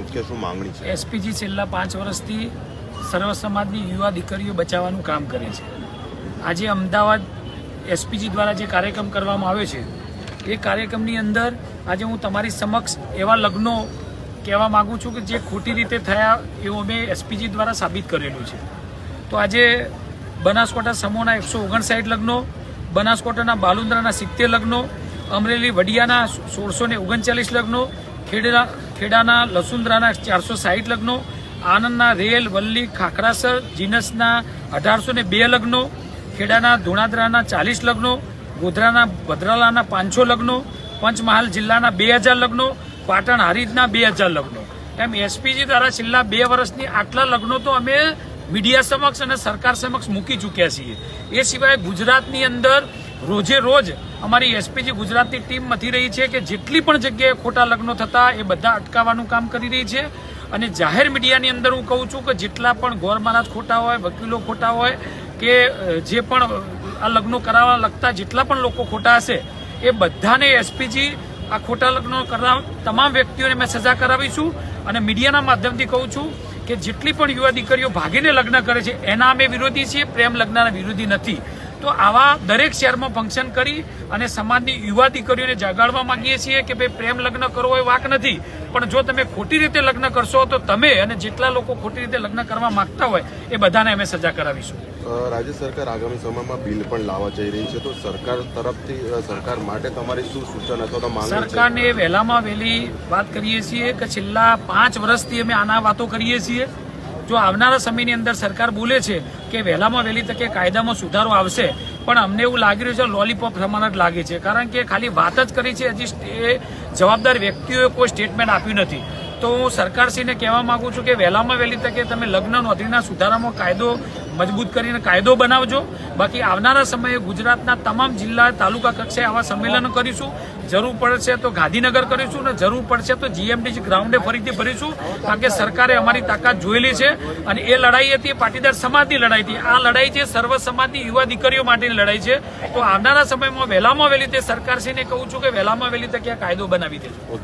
મુખ્ય શું માંગણી છે? એસપીજી છેલ્લા 5 વર્ષથી સર્વ સમાજની યુવા દીકરીઓ બચાવવાનું કામ કરે છે. આજે અમદાવાદ એસપીજી દ્વારા જે કાર્યક્રમ કરવામાં આવ્યો છે એ કાર્યક્રમની અંદર આજે હું તમારી સમક્ષ એવા લગ્નો કહેવા માગું છું કે જે ખોટી રીતે થયા એવું અમે એસપીજી દ્વારા સાબિત કરેલું છે. તો આજે બનાસકાંઠા સમૂહના 159 લગ્નો, બનાસકાંઠાના બાલુંદ્રાના 70 લગ્નો, અમરેલી વડિયાના 1639 લગ્નો, ખેડાના લસુંદ્રાના 460 લગ્નો, આનંદના રેલ, વલ્લી, ખાખરાસર, જીનસના 1802 લગ્નો, ખેડાના ધોણાદરાના 40 લગ્નો, ગોધરાના ભદ્રાલાના 500 લગ્નો, પંચમહાલ જિલ્લાના 2000 લગ્નો, પાટણ હારીજના 2000 લગ્નો. એમ એસપીજી દ્વારા છેલ્લા 2 વર્ષની આટલા લગ્નો તો અમે મીડિયા સમક્ષ અને સરકાર સમક્ષ મૂકી ચૂક્યા છીએ. એ સિવાય ગુજરાતની અંદર રોજે રોજ અમારી એસપીજી ગુજરાતની ટીમ મથી રહી છે કે જેટલી પણ જગ્યાએ ખોટા લગ્નો થતા એ બધા અટકાવવાનું કામ કરી રહી છે. અને જાહેર મીડિયાની અંદર હું કહું છું કે જેટલા પણ ગોર મહારાજ ખોટા હોય, વકીલો ખોટા હોય કે જે પણ આ લગ્નો કરાવવા લગતા જેટલા પણ લોકો ખોટા હશે એ બધાને એસપીજી આ ખોટા લગ્નો કરવા તમામ વ્યક્તિઓને મેં સજા કરાવીશું. અને મીડિયાના માધ્યમથી કહું છું કે જેટલી પણ યુવા દીકરીઓ ભાગીને લગ્ન કરે છે એના અમે વિરોધી છીએ, પ્રેમ લગ્નના વિરોધી નથી. તો આવા દરેક શહેરમાં ફંક્શન કરી અને સમાજની યુવા દીકરીઓને જગાડવા માંગીએ છીએ કે ભાઈ પ્રેમ લગ્ન કરવો એ વાક નથી, પણ જો તમે ખોટી રીતે લગ્ન કરશો તો તમે અને જેટલા લોકો ખોટી રીતે લગ્ન કરવા માંગતા હોય એ બધાને અમે સજા કરાવીશું. રાજ્ય સરકાર આગામી સમયમાં બિલ પણ લાવવા જઈ રહી છે, તો સરકાર તરફથી સરકાર માટે તમારી શું સૂચન અથવા તો માંગણી છે? સરકારને વહેલામાં વહેલી વાત કરીએ છીએ કે છેલ્લા 5 વર્ષથી અમે આના વાતો કરીએ છીએ. જો આવનારા સમયની અંદર સરકાર બોલે છે કે વહેલામાં વહેલી તકે કાયદામાં સુધારો આવશે, પણ અમને એવું લાગી રહ્યું છે લોલીપોપ સમાન જ લાગે છે. કારણ કે ખાલી વાત જ કરી છે, હજી જવાબદાર વ્યક્તિઓએ કોઈ સ્ટેટમેન્ટ આપ્યું નથી. તો હું સરકારશ્રીને કહેવા માંગુ છું કે વહેલામાં વહેલી તકે તમે લગ્ન નોંધણીના સુધારામાં કાયદો મજબૂત કરીને કાયદો બનાવજો. બાકી આવનારા સમયે ગુજરાતના તમામ જિલ્લા તાલુકા કક્ષાએ આવા સંમેલનો કરીશું. જરૂર પડશે તો ગાંધીનગર કરીશું અને જરૂર પડશે તો જીએમડીસી ગ્રાઉન્ડે ફરીથી ભરીશું. કારણ કે સરકારે અમારી તાકાત જોયેલી છે અને એ લડાઈ હતી પાટીદાર સમાજની લડાઈ હતી. આ લડાઈ છે સર્વ સમાજની યુવા દીકરીઓ માટેની લડાઈ છે. તો આવનારા સમયમાં વહેલામાં વહેલી તે સરકારશ્રીને કહું છું કે વહેલામાં વહેલી તકે આ કાયદો બનાવી દેજો.